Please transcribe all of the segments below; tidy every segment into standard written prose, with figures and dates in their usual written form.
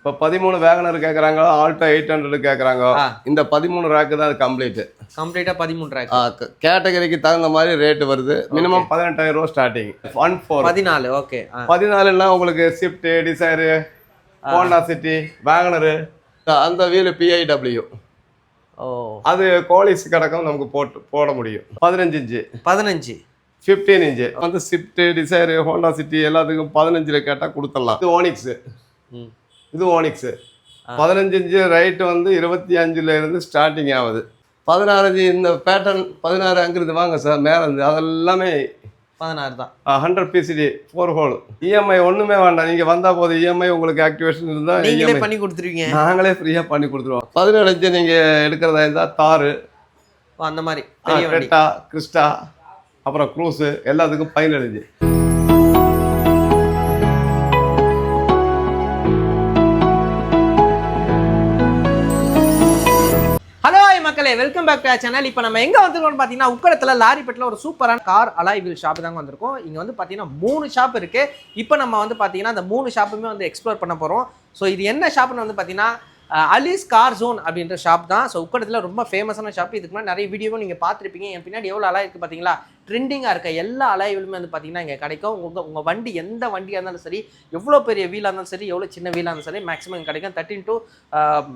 இப்போ 13 வேகனர் கேட்குறாங்க, ஆல்டோ 800 கேட்குறாங்க. இந்த 13 ரேக்கு தான் அது கம்ப்ளீட்டாக 13 ரேக். கேட்டகரிக்கு தகுந்த மாதிரி ரேட்டு வருது. மினிமம் 18,000 ரூபா ஸ்டார்டிங். 14. ஓகே. 14னா உங்களுக்கு ஸ்விஃப்ட், டிசைரு, ஹோண்டா சிட்டி, வேகனரு, அந்த வீல் பிஐடபிள்யூ. ஓ, அது கோலிஸ் கிடக்கும், நமக்கு போட முடியும். 15 இன்ச்சு, 15 இன்ச்சு வந்து ஸ்விஃப்ட், டிசைரு, ஹோண்டா சிட்டி எல்லாத்துக்கும் 15 கேட்டால் கொடுத்துடலாம். இது ஓனிக்ஸு, இது ஓனிக்ஸு 15 இன்ச்சு ரைட்டு வந்து 25 இருந்து ஸ்டார்டிங் ஆகுது. 16 இந்த பேட்டர்ன் 16 அங்கிருந்து வாங்க சார் மேலே இருந்து அதெல்லாமே 16 தான். 100 PCD 4 ஹோல். இஎம்ஐ ஒன்றுமே வேண்டாம், நீங்கள் வந்தால் போது இஎம்ஐ உங்களுக்கு ஆக்டிவேஷன் இருந்தால் நீங்களே பண்ணி கொடுத்துருவீங்க. நாங்களே ஃப்ரீயாக பண்ணி கொடுத்துருவோம். 17 இன்ச்சு நீங்கள் எடுக்கிறதா இருந்தால் தாரு, அந்த மாதிரி கிரெட்டா, கிறிஸ்டா, அப்புறம் க்ரூஸு எல்லாத்துக்கும் 17 இன்ச்சு. மக்களே, வெல்கம் பேக் டு சேனல். இப்போ நம்ம எங்கே வந்திருக்கோம்னு பார்த்தீங்கன்னா, உக்கடத்தில் லாரிப்பேட்டில் ஒரு சூப்பரான கார் அலாய் வீல் ஷாப் தாங்க வந்திருக்கோம். இங்கே வந்து பார்த்தீங்கன்னா 3 ஷாப் இருக்குது. இப்போ நம்ம வந்து பார்த்தீங்கன்னா அந்த 3 ஷாப்புமே வந்து எக்ஸ்ப்ளோர் பண்ண போகிறோம். ஸோ இது என்ன ஷாப்னு வந்து பார்த்தீங்கன்னா அலிஸ் கார் ஜோன் அப்படின்ற ஷாப் தான். ஸோ உக்கடத்தில் ரொம்ப ஃபேமஸான ஷாப். இதுக்கு முன்னாடி நிறைய வீடியோவும் நீங்கள் பார்த்துருப்பீங்க. என் பின்னாடி எவ்வளோ அலாய் இருக்குது பார்த்தீங்களா? ட்ரெண்டிங்காக இருக்க எல்லா அலாய்விலுமே வந்து பார்த்தீங்கன்னா இங்கே கிடைக்கும். உங்கள் வண்டி எந்த வண்டியாக இருந்தாலும் சரி, எவ்வளோ பெரிய வீலாக இருந்தாலும் சரி, எவ்வளோ சின்ன வீலாக இருந்தாலும் சரி, மேக்ஸிமம் இங்கே கிடைக்கும். 13 to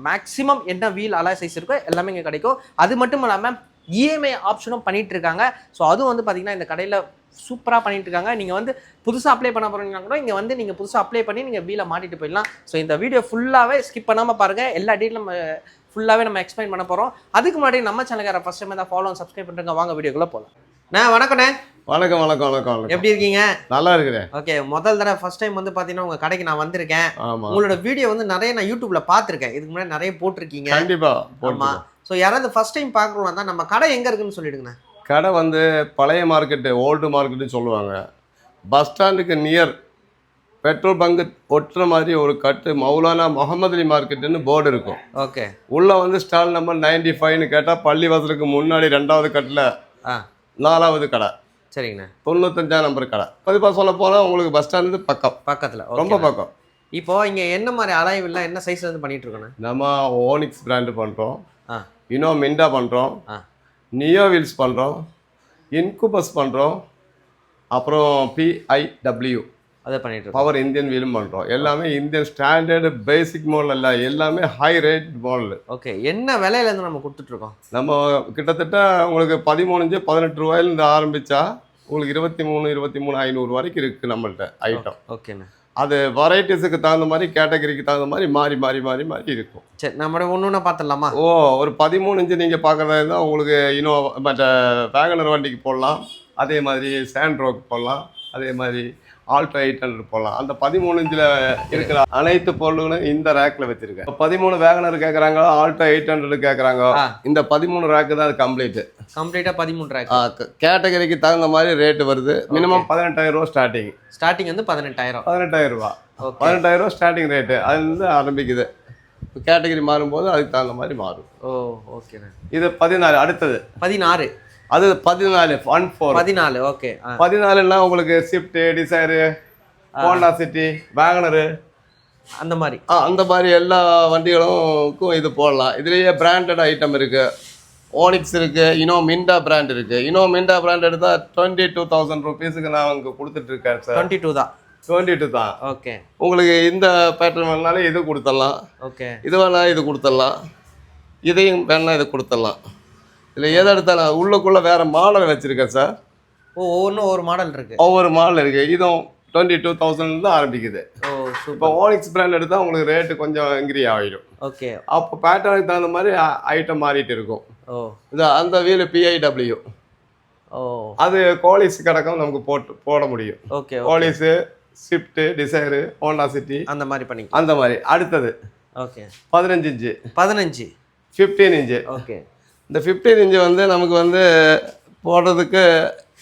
மேக்ஸிமம் என்ன வீல் அலாய் சைஸ் இருக்கோ எல்லாமே இங்கே கிடைக்கும். அது மட்டும் இல்லாமல் இஎம்ஐ ஆப்ஷனும் பண்ணிகிட்டு இருக்காங்க. ஸோ அதுவும் வந்து பார்த்தீங்கன்னா இந்த கடையில் சூப்பராக பண்ணிட்டு இருக்காங்க. நீங்கள் வந்து புதுசாக அப்ளை பண்ண போகிறீங்கன்னா கூட இங்கே வந்து நீங்கள் புதுசாக அப்ளை பண்ணி நீங்கள் வீலை மாட்டிட்டு போயிடலாம். ஸோ இந்த வீடியோ ஃபுல்லாகவே ஸ்கிப் பண்ணாமல் பாருங்கள். எல்லா டீட்டெயிலும் நம்ம ஃபுல்லாகவே நம்ம எக்ஸ்பிளைன் பண்ண போகிறோம். அதுக்கு முன்னாடி நம்ம சேனலுக்கு ஃபஸ்ட் டைம் தான் ஃபாலோ சப்ஸ்கிரைப் பண்ணுறங்க. வாங்க வீடியோக்குள்ளே போகலாம். வணக்கண்ணே. வணக்கம் வணக்கம் வணக்கம். எப்படி இருக்கீங்க? நல்லா இருக்கிறேன். ஓகே, முதல் தடவை ஃபர்ஸ்ட் டைம் வந்து பார்த்தீங்கன்னா உங்கள் கடைக்கு நான் வந்திருக்கேன். உங்களோட வீடியோ வந்து நிறைய நான் யூடியூப்ல பார்த்துருக்கேன். இதுக்கு முன்னாடி நிறைய போட்டிருக்கீங்க. கண்டிப்பாக. ஆமாம். ஸோ யாராவது ஃபர்ஸ்ட் டைம் பார்க்கணும்னா தான் நம்ம கடை எங்கே இருக்குன்னு சொல்லிடுங்கண்ணா. கடை வந்து பழைய மார்க்கெட்டு, ஓல்டு மார்க்கெட்டுன்னு சொல்லுவாங்க. பஸ் ஸ்டாண்டுக்கு நியர் பெட்ரோல் பங்கு ஒட்டுற மாதிரி ஒரு கட்டு மௌலானா முகமது அலி மார்க்கெட்டுன்னு போர்டு இருக்கும். ஓகே. உள்ளே வந்து ஸ்டால் நம்பர் 95ன்னு கேட்டால் பள்ளிவாசலுக்கு முன்னாடி 2வது கட்டில் 4வது கடை. சரிங்கண்ணா. 95ஆம் நம்பர் கடை. பதிப்பாக சொல்ல போனால் உங்களுக்கு பஸ் ஸ்டாண்டு பக்கத்தில், ரொம்ப பக்கம். இப்போ இங்கே என்ன மாதிரி அலாய்வில்லாம் என்ன சைஸ்ல இருந்து பண்ணிட்டு இருக்கோண்ணே? நம்ம ஓனிக்ஸ் பிராண்டு பண்ணுறோம், இன்னும் மிண்டா பண்ணுறோம், நியோ வீல்ஸ் பண்ணுறோம், இன்குபஸ் பண்ணுறோம், அப்புறம் பிஐடபிள்யூ அதை பண்ணிட்டு பவர் இந்தியன் வீலும் பண்ணுறோம். எல்லாமே இந்தியன் ஸ்டாண்டர்டு பேசிக் மாடல் இல்லை, எல்லாமே ஹை ரேட் மாடல். ஓகே. என்ன விலையிலேருந்து நம்ம கொடுத்துட்ருக்கோம்? நம்ம கிட்டத்தட்ட உங்களுக்கு 13 18 ரூபாயிலேருந்து ஆரம்பித்தா உங்களுக்கு 23 வரைக்கும் இருக்குது நம்மள்ட்ட ஐட்டம். ஓகேண்ணா. அது வெரைட்டிஸுக்கு தகுந்த மாதிரி, கேட்டகரிக்கு தகுந்த மாதிரி மாறி மாறி மாறி மாறி இருக்கும். சரி, நம்ம ஒன்று பார்த்துடலாமா? ஒரு 13 இன்ச்சு நீங்கள் பார்க்குறதா இருந்தால் உங்களுக்கு இன்னும் மற்ற வேகனர் வண்டிக்கு போடலாம், அதே மாதிரி சாண்ட்ரோக்கு போடலாம், அதே மாதிரி ஆல்டோ 800 போடலாம். அந்த 13 இன்ச்சில் இருக்கிற அனைத்து பொருளுங்களும் இந்த ரேக்கில் வச்சுருக்கேன். 13 வேகனர் கேட்குறாங்க, ஆல்டோ 800 கேட்குறாங்க. இந்த 13 ரேக்கு தான் அது கம்ப்ளீட்டாக 13 ரேக். கேட்டகரிக்கு தகுந்த மாதிரி ரேட்டு வருது. மினிமம் 18,000 ரூபா ஸ்டார்டிங் வந்து 18,000 ரூபா. 18,000 ரூபா ஸ்டார்டிங் ரேட்டு. அதுலேருந்து ஆரம்பிக்குது. கேட்டகரி மாறும்போது அதுக்கு தகுந்த மாதிரி மாறும். ஓ, ஓகேண்ணா. இது 14. அடுத்தது 16. அது 14 14. ஓகே. 14னா உங்களுக்கு ஸ்விஃப்ட், டிசைரு, ஹோண்டா சிட்டி, வேகனரு அந்த மாதிரி எல்லா வண்டிகளுக்கும் இது போடலாம். இதுலேயே பிராண்டட் ஐட்டம் இருக்குது. ஓனிக்ஸ் இருக்குது, இன்னோ மிண்டா பிராண்ட் இருக்குது. இன்னோ மிண்டா பிராண்ட் எடுத்தால் 22,000 ருபீஸுக்கு நான் அங்கே கொடுத்துட்ருக்கேன் சார். 22 தான். ஓகே. உங்களுக்கு இந்த பேட்டர்ன் வேணாலும் இது கொடுத்துடலாம். ஓகே. இது வேணாலும் இது கொடுத்துடலாம், இதையும் வேணாலும் இது கொடுத்துடலாம். இல்லை எதை எடுத்தாலும் உள்ளுக்குள்ளே வேறு மாடல் வச்சுருக்கேன் சார். ஒவ்வொன்றும் ஒவ்வொரு மாடல் இருக்குது. ஒவ்வொரு மாடல் இருக்குது. இதுவும் 22,000 தான் ஆரம்பிக்குது. இப்போ ஓனிக்ஸ் பிராண்ட் எடுத்தால் உங்களுக்கு ரேட்டு கொஞ்சம் இன்க்ரீ ஆகிடும். ஓகே. அப்போ பேட்டர்னுக்கு தகுந்த மாதிரி ஐட்டம் மாறிட்டு இருக்கும். இது அந்த வீல் பிஐடபிள்யூ. அது கோலிஸ் கிடக்கும், நமக்கு போட முடியும். ஓகே. கோலிஸு, ஸ்விஃப்ட், டிசைரு, ஹோண்டா சிட்டி அந்த மாதிரி பண்ணி அந்த மாதிரி. அடுத்தது ஓகே 15 இன்ச்சு 15 இன்ச்சு. ஓகே. இந்த 15 இன்ச்சு வந்து நமக்கு வந்து போடுறதுக்கு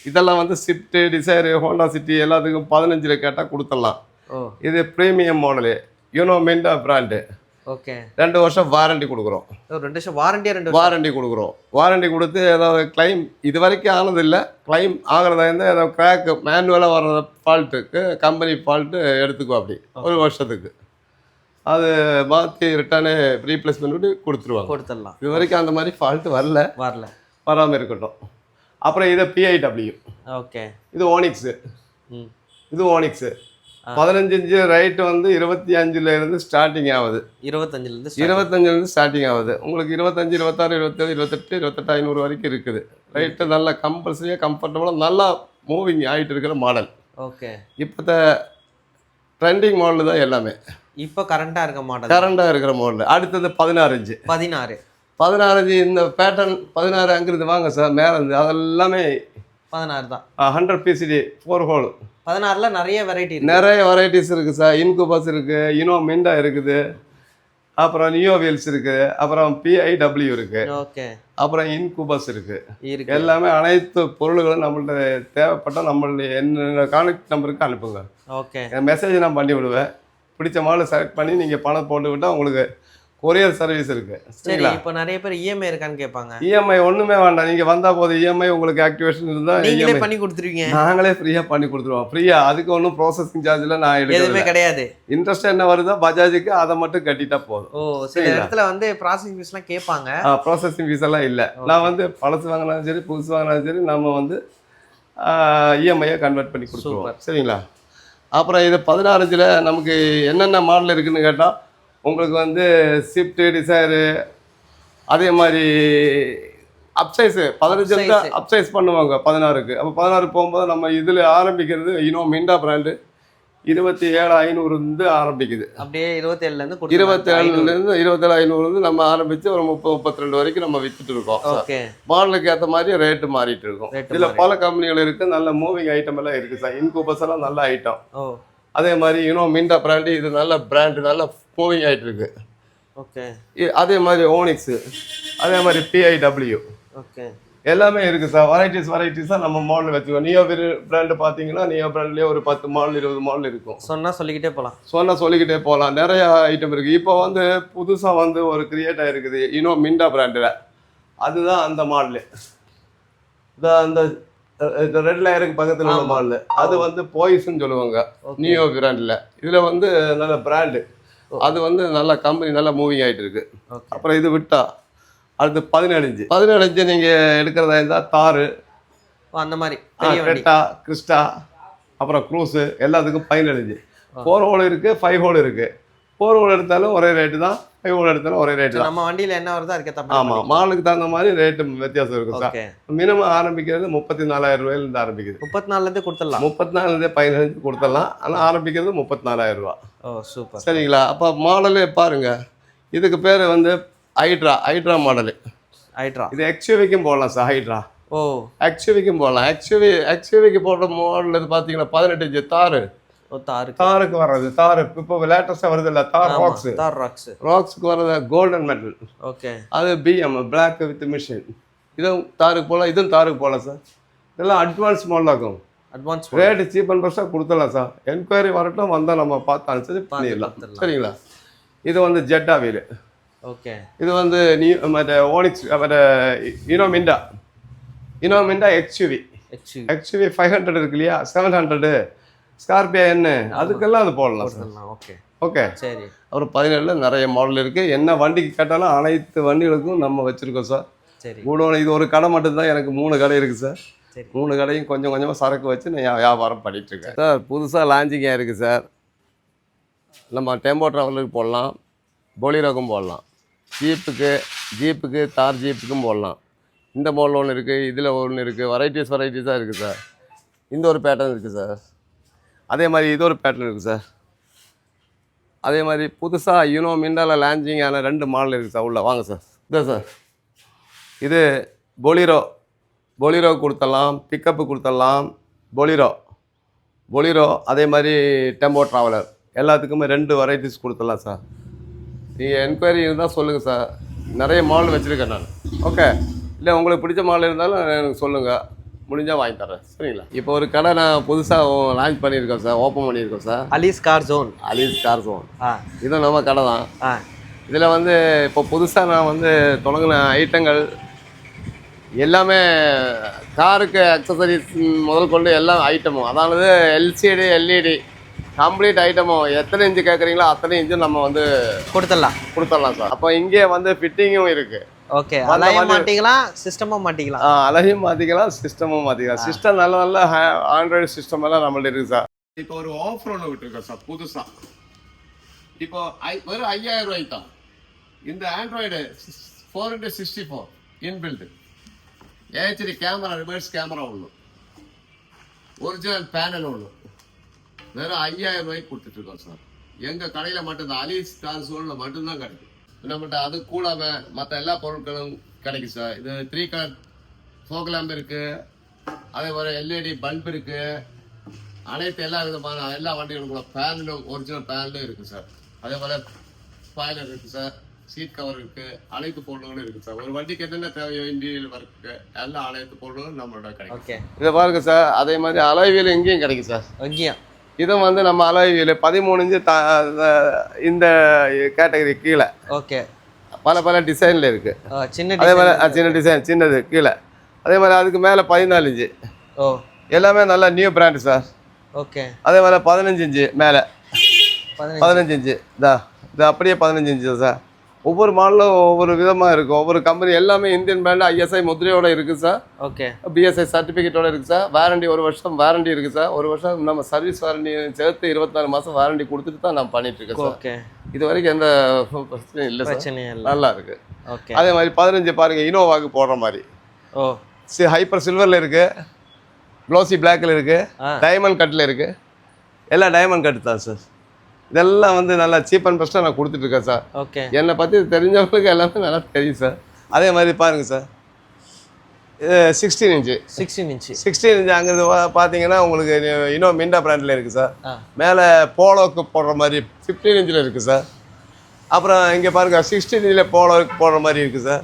இதெல்லாம் வந்து ஸ்விஃப்ட், டிசைரு, ஹோண்டா சிட்டி எல்லாத்துக்கும் 15 கேட்டால் கொடுத்துடலாம். இது premium model, you know Minda brand. Okay. 2 வருஷம் வாரண்டி கொடுக்குறோம். 2 வருஷம் வாரண்டி கொடுக்குறோம். வாரண்டி கொடுத்து ஏதாவது கிளைம் இது வரைக்கும் ஆனதில்லை. கிளைம் ஆகிறதா இருந்தால் ஏதாவது கிராக்கு மேனுவலாக வர்ற ஃபால்ட்டுக்கு கம்பெனி ஃபால்ட்டு எடுத்துக்குவோம். அப்படி 1 வருஷத்துக்கு அது மாற்றி ரிட்டர்னு ரீப்ளேஸ்மெண்ட் பண்ணி கொடுத்துருவாங்க. கொடுத்துடலாம். இது வரைக்கும் அந்த மாதிரி ஃபால்ட் வரல, வராமல் இருக்கட்டும். அப்புறம் இது PIW. ஓகே. இது ஓனிக்ஸு. இது ஓனிக்ஸு 15 இன்ச்சு ரைட்டு வந்து 25லேருந்து ஸ்டார்டிங் ஆகுது. 25லேருந்து ஸ்டார்டிங் ஆகுது. உங்களுக்கு 25, 26, 27, 28, 28,500 வரைக்கும் இருக்குது. ரைட்டு நல்லா கம்பல்சரியாக கம்ஃபர்டபுளாக நல்லா மூவிங் ஆகிட்டு இருக்கிற மாடல். ஓகே. இப்போ ட்ரெண்டிங் மாடல் தான் எல்லாமே. இப்போ கரண்டாக இருக்கிற மாடல். அடுத்தது 16 இன்ச்சு. 16 இன்ச்சு இந்த பேட்டர்ன் 16 அங்கிருந்து வாங்க சார் மேலே இருந்து அதெல்லாமே 16 தான். 100 PCD 4 ஹோல். 16ல நிறைய வெரைட்டிஸ் இருக்குது சார். இன்குபஸ் இருக்குது, இனோ மிண்டா இருக்குது, அப்புறம் நியோ வீல்ஸ் இருக்குது, அப்புறம் PIW இருக்குது. ஓகே. அப்புறம் இன்குபஸ் இருக்குது. எல்லாமே அனைத்து பொருள்களும் நம்மள்ட்ட தேவைப்பட்டால் நம்மளுடைய என்ன கான்டாக்ட் நம்பருக்கு அனுப்புங்க. ஓகே. மெசேஜ் நான் பண்ணி விடுவேன். பிடிச்ச மாடல் செலக்ட் பண்ணி நீங்கள் பணம் போட்டு விட்டால் உங்களுக்கு கொரியர் சர்வீஸ் இருக்கு. சரிங்களா? இப்போ நிறைய பேர் இஎம்ஐ இருக்கான்னு கேட்பாங்க. இஎம்ஐ ஒன்றுமே வேண்டாம். நீங்கள் வந்தால் போதும். இஎம்ஐ உங்களுக்கு ஆக்டிவேஷன் இருந்தால் நீங்களே பண்ணி கொடுத்துருவீங்க. நாங்களே ஃப்ரீயாக பண்ணி கொடுத்துருவோம். ஃப்ரீயாக. அதுக்கு ஒன்றும் ப்ராசஸிங் சார்ஜில் நான் எதுவுமே கிடையாது. இன்ட்ரெஸ்ட் என்ன வருதோ பஜாஜுக்கு அதை மட்டும் கட்டிட்டா போதும். சில இடத்துல வந்து ப்ராசஸிங் ஃபீஸ்லாம் கேட்பாங்க. ப்ராசஸிங் ஃபீஸ் எல்லாம் இல்லை. நான் வந்து பழசு வாங்கினாலும் சரி புதுசு வாங்கினாலும் சரி நம்ம வந்து இஎம்ஐயை கன்வெர்ட் பண்ணி கொடுத்துருவோம். சரிங்களா? அப்புறம் இது 16 இன்ச்சில் நமக்கு என்னென்ன மாடல் இருக்குதுன்னு கேட்டால் உங்களுக்கு வந்து ஸ்விஃப்ட்டு, டிசைரு, அதே மாதிரி அப்சைஸு 15 அப்சைஸ் பண்ணுவாங்க 16க்கு. அப்போ 16 போகும்போது நம்ம இதில் ஆரம்பிக்கிறது இனோ மிண்டா பிராண்டு 27,500 ஆரம்பிக்குது. அப்படியே 27லேருந்து 27,500 நம்ம ஆரம்பித்து ஒரு 30-32 வரைக்கும் நம்ம விற்றுட்டு இருக்கோம். ஓகே. மாடலுக்கு ஏற்ற மாதிரி ரேட்டு மாறிட்டு இருக்கும். இதில் பல கம்பெனிகள் இருக்குது. நல்ல மூவிங் ஐட்டம் எல்லாம் இருக்குது சார். இன்கூபஸ் எல்லாம் நல்ல ஐட்டம். அதே மாதிரி யூனோ மிண்டா பிராண்டு இது நல்ல பிராண்டு, நல்ல மூவிங் ஆகிட்டு இருக்கு. ஓகே. அதே மாதிரி ஓனிக்ஸு, அதே மாதிரி PIW. ஓகே. எல்லாமே இருக்குது சார். வெரைட்டிஸாக நம்ம மாடல் வச்சுக்கோம். நியோ பிராண்டு பார்த்தீங்கன்னா நியோ பிராண்ட்லேயே ஒரு 10 மாடல் 20 மாடல் இருக்கும். சொன்னால் சொல்லிக்கிட்டே போகலாம். நிறைய ஐட்டம் இருக்குது. இப்போ வந்து புதுசாக வந்து ஒரு கிரியேட் ஆகிருக்குது யூனோ மிண்டா பிராண்டில். அதுதான் அந்த மாடலு. அந்த ரெட் லேயருக்கு பக்கத்தில் உள்ள மாடல். அது வந்து போய்ஸ்ன்னு சொல்லுவாங்க நியோ பிராண்டில். இதில் வந்து நல்ல பிராண்டு. அது வந்து நல்ல கம்பெனி நல்லா மூவிங் ஆகிட்டு இருக்கு. அப்புறம் இது விட்டா அடுத்து 17 இன்ச்சு நீங்கள் எடுக்கிறதா இருந்தால் தாரு, அந்த மாதிரி கிரெட்டா, கிறிஸ்டா, அப்புறம் க்ரூஸு எல்லாத்துக்கும் 17 இன்ச்சு. 4 ஹோல் இருக்குது, 5 ஹோல் இருக்குது. 4 ஹோல் எடுத்தாலும் ஒரே ரேட்டு தான், 5 ஹோல் எடுத்தாலும் ஒரே ரேட்டு தான். நம்ம வண்டியில் என்ன வருதோ அதுக்கு தப்பு. ஆமாம், மாலுக்கு தகுந்த மாதிரி ரேட்டு வித்தியாசம் இருக்கும் சார். மினிமம் ஆரம்பிக்கிறது 34,000 ரூபாயிலேருந்து ஆரம்பிக்குது. 34லேருந்து கொடுத்துடலாம். 34லேருந்து 15 கொடுத்துடலாம். ஆனால் ஆரம்பிக்கிறது 34,000 ரூபா. சூப்பர். சரிங்களா? அப்போ மாடலே பாருங்கள். இதுக்கு பேர் வந்து ஹைட்ரா மாடலு. இது XUVக்கும் போடலாம் சார். ஹைட்ரா XUVக்கும் போடலாம். XUVக்கு போடுற மாடல் இது பார்த்தீங்கன்னா 18 இன்ச்சு தாருக்கு வர்றது. தாரு இப்போ லேட்டஸ்டாக வருது இல்லை, ராக்ஸுக்கு வர்றது கோல்டன் மெட்டல். ஓகே. அது BM பிளாக் வித் மிஷின். இதுவும் தாருக்கு போகலாம், இதுவும் தாருக்கு போகலாம் சார். இதெல்லாம் அட்வான்ஸ் மாடலாகும். ரேட்டு சீப் அண்ட் பெஸ்ட்டாக கொடுத்துடலாம் சார். என்கொயரி வரட்டும், வந்தால் நம்ம பார்த்து அனுசரிச்சு பண்ணிடலாம். சரிங்களா? இது வந்து ஜெட்டா வீலு. ஓகே. இது வந்து மற்ற ஓனிக்ஸ், மற்ற இனோ மிண்டா XUV 500 இருக்கு இல்லையா, 700 ஸ்கார்பியோ என்ன, அதுக்கெல்லாம் அது போடலாம் சார். ஓகே. சரி. அப்புறம் 17ல் நிறைய மாடல் இருக்குது. என்ன வண்டிக்கு கேட்டாலும் அனைத்து வண்டிகளுக்கும் நம்ம வச்சுருக்கோம் சார். சரி. கூடோட இது ஒரு கடை மட்டும்தான். எனக்கு 3 கடை இருக்குது சார். 3 கடையும் கொஞ்சம் கொஞ்சமாக சரக்கு வச்சு நான் வியாபாரம் பண்ணிகிட்ருக்கேன் சார். புதுசாக லான்ச்சிங்காக இருக்குது சார். நம்ம டெம்போ ட்ராவலருக்கு போடலாம், பொலிரோக்கும் போடலாம், ஜீப்புக்கு தார் ஜீப்புக்கும் போடலாம். இந்த மாடல் ஒன்று இருக்குது, இதில் ஒன்று இருக்குது. வெரைட்டிஸாக இருக்குது சார். இந்த ஒரு பேட்டர்ன் இருக்குது சார். அதே மாதிரி இது ஒரு பேட்டர்ன் இருக்குது சார். அதே மாதிரி புதுசாக யூனோ மிண்டாவில் லான்ச்சிங் ஆன 2 மாடல் இருக்குது சார். உள்ள வாங்க சார். இதான் சார். இது பொலிரோ கொடுத்துடலாம், பிக்கப்பு கொடுத்துடலாம். பொலிரோ அதே மாதிரி டெம்போ ட்ராவலர் எல்லாத்துக்குமே 2 வெரைட்டிஸ் கொடுத்துடலாம் சார். நீங்கள் என்கொயரி இருந்தால் சொல்லுங்கள் சார். நிறைய மாடல் வச்சுருக்கேன் நான். ஓகே. இல்லை உங்களுக்கு பிடிச்ச மாடல் இருந்தாலும் எனக்கு சொல்லுங்கள், முடிஞ்சால் வாங்கி தரேன். சரிங்களா? இப்போ ஒரு கடை நான் புதுசாக லான்ச் பண்ணியிருக்கோம் சார், ஓப்பன் பண்ணியிருக்கோம் சார். Alloys car zone. இதுவும் நம்ம கடை தான். இதில் வந்து இப்போ புதுசாக நான் வந்து தொடங்கின ஐட்டங்கள் எல்லாமே காருக்கு அக்சசரிஸ் முதல் கொண்டு எல்லா ஐட்டமும், அதாவது LCD LED கம்ப்ளீட் ஐட்டமும் எத்தனை இன்ச்சு கேட்குறீங்களோ அத்தனை இன்ச்சும் நம்ம வந்து கொடுத்துடலாம் சார். அப்போ இங்கே வந்து ஃபிட்டிங்கும் இருக்கு. ஓகே, அலையும் மாட்டிக்கலாம், சிஸ்டமும் மாட்டிக்கலாம். அலையும் மாற்றிக்கலாம், சிஸ்டமும் மாற்றிக்கலாம். சிஸ்டம் நல்ல நல்ல ஆண்ட்ராய்டு சிஸ்டம் எல்லாம் நம்மள்ட்ட இருக்கு சார். இப்போ ஒரு ஆஃபர் ஒன்று விட்டுருக்கோம் சார் புதுசாக. இப்போ வெறும் 5000 ரூபாய்க்கு தான் இந்த Android 4x64 inbuilt AHD camera, reverse camera ஒன்று, ஒரிஜினல் பேனல் ஒன்று, வெறும் 5000 ரூபாய்க்கு கொடுத்துட்ருக்கோம் சார். எங்கள் கடையில் மட்டும்தான், அலீஸ் கார் சோனில் மட்டும்தான் கிடைக்கும் நம்மகிட்ட. அது கூடாம மற்ற எல்லா பொருட்களும் கிடைக்கும் சார். இது 3 கலர் ஃபோக் லேம்ப் இருக்கு, அதே போல் எல்இடி பல்ப் இருக்கு, அனைத்து எல்லா விதமான எல்லா வண்டிகளுக்கும் பேனலும் ஒரிஜினல் பேனலும் இருக்கு சார். அதே போல் ஸ்பாய்லர் இருக்கு சார், சீட் கவர் இருக்கு, அனைத்து பொருளுங்களும் இருக்கு சார். ஒரு வண்டிக்கு என்னென்ன தேவையோ இன்டீரியல் ஒர்க்கு எல்லா அனைத்து பொருளும் நம்மளோட கிடைக்கும். இதை பாருங்க சார். அதே மாதிரி அலைவியல் இங்கேயும் கிடைக்கும் சார். இங்கேயும் இதுவும் வந்து நம்ம அலைவியல் 13 இன்ச்சு இந்த கேட்டகரி கீழே. ஓகே, பல டிசைனில் இருக்கு. அதே மாதிரி சின்ன டிசைன் சின்னது கீழே. அதே மாதிரி அதுக்கு மேலே 14 இன்ச்சு. ஓ, எல்லாமே நல்ல நியூ பிராண்டு சார். ஓகே, அதே மாதிரி 15 இன்ச்சு மேலே 15 இன்ச்சு இது அப்படியே 15 இன்ச்சு சார். ஒவ்வொரு மாடலும் ஒவ்வொரு விதமாக இருக்கும். ஒவ்வொரு கம்பெனி எல்லாமே இந்தியன் பிராண்டு ஐஎஸ்ஐ முத்திரையோட இருக்குது சார். ஓகே, பிஎஸ்ஐ சர்டிஃபிகேட்டோட இருக்குது சார். வாரண்டி 1 வருஷம் வாரண்டி இருக்குது சார். 1 வருஷம் நம்ம சர்வீஸ் வாரண்டி சேர்த்து 24 மாதம் வாரண்டி கொடுத்துட்டு தான் நான் பண்ணிட்டு இருக்கேன் சார். ஓகே, இது வரைக்கும் எந்த பிரச்சனையும் இல்லை சார், நல்லா இருக்கு. ஓகே, அதே மாதிரி 15 பாருங்க, இனோவாக்கு போடுற மாதிரி. ஓ, ஹைப்பர் சில்வரில் இருக்கு, க்ளோசி பிளாக்ல இருக்கு, டைமண்ட் கட்டில் இருக்கு. எல்லாம் டைமண்ட் கட்டு தான் சார். இதெல்லாம் வந்து நல்லா சீப் அண்ட் பெஸ்ட்டாக நான் கொடுத்துட்ருக்கேன் சார். ஓகே, என்னை பற்றி தெரிஞ்சவங்களுக்கு எல்லாமே நல்லா தெரியும் சார். அதே மாதிரி பாருங்கள் சார், 16 இன்ச்சு 16 இன்ச்சு அங்கே பார்த்தீங்கன்னா உங்களுக்கு இன்னும் மிண்டா பிராண்டில் இருக்குது சார். மேலே போலோவுக்கு போடுற மாதிரி 15 இன்ச்சில் இருக்குது சார். அப்புறம் இங்கே பாருங்கள் 16 இன்ச்சில் போலோவுக்கு போடுற மாதிரி இருக்குது சார்.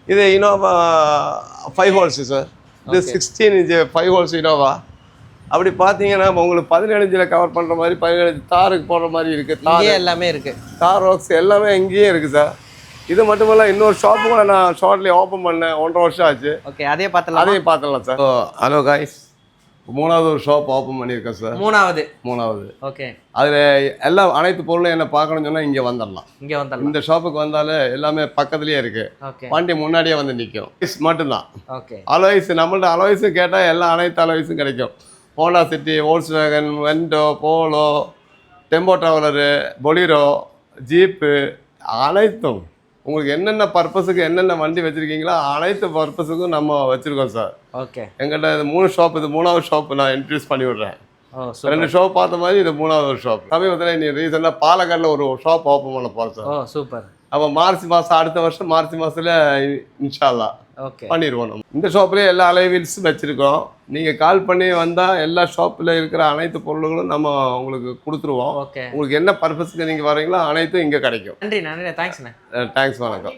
இது இனோவா 5 ஹோல்ஸு சார். இது 16 இன்ச்சு 5 ஹோல்ஸ் இனோவா. அப்படி பார்த்தீங்கன்னா உங்களுக்கு 17 இன்ச்சில் கவர் பண்ணுற மாதிரி 17 இன்ச்சு தாருக்கு போடுற மாதிரி இருக்குது. தார் எல்லாமே இருக்குது, தார் ஒர்க்ஸ் எல்லாமே இங்கேயே இருக்குது சார். இது மட்டும் இல்லை, இன்னொரு ஷாப்பு கூட நான் ஷார்ட்லி ஓப்பன் பண்ணேன், 1.5 வருஷம் ஆச்சு. ஓகே, அதையும் பார்த்துடலாம் சார். ஹலோ காய்ஸ், 3வது ஒரு ஷாப் ஓப்பன் பண்ணியிருக்கேன் சார். மூணாவது. ஓகே, அதில் எல்லாம் அனைத்து பொருளும் என்ன பார்க்கணும்னு சொன்னால் இங்கே வந்துடலாம். இந்த ஷாப்புக்கு வந்தாலே எல்லாமே பக்கத்துலேயே இருக்குது. வண்டி முன்னாடியே வந்து நிற்கும். மட்டும்தான். ஓகே, அலோய்ஸ் நம்மள்ட்ட அலோய்ஸும் கேட்டால் எல்லா அனைத்து அலோய்ஸும் கிடைக்கும். Honda City, Volkswagen, Vento, Polo, Tempo Traveller, Bolero, jeep அனைத்தும் உங்களுக்கு என்னென்ன பர்பஸுக்கு என்னென்ன வண்டி வச்சுருக்கீங்களோ அனைத்து பர்பஸுக்கும் நம்ம வச்சுருக்கோம் சார். ஓகே, எங்கிட்ட இது 3 ஷாப், இது 3வது ஷாப் நான் இன்ட்ரடியூஸ் பண்ணி விட்றேன். 2 ஷாப் பார்த்த மாதிரி இது 3வது ஒரு ஷாப். சமீபத்தில் நீ ரீசெண்டாக பாலக்காடில் ஒரு ஷாப் ஓப்பன் பண்ண போகிறேன் சார். சூப்பர். அப்போ மார்ச் மாதம், அடுத்த வருஷம் மார்ச் மாதத்தில் இன்ஷா அல்லாஹ் பண்ணிடுவோம். நம்ம இந்த ஷாப்லேயே எல்லா அலைவீல்ஸும் வச்சுருக்கோம். நீங்கள் கால் பண்ணி வந்தால் எல்லா ஷாப்பில் இருக்கிற அனைத்து பொருள்களும் நம்ம உங்களுக்கு கொடுத்துருவோம். உங்களுக்கு என்ன பர்பஸுக்கு நீங்கள் வரீங்களோ அனைத்தும் இங்கே கிடைக்கும். நன்றி, தேங்க்ஸ், வணக்கம்.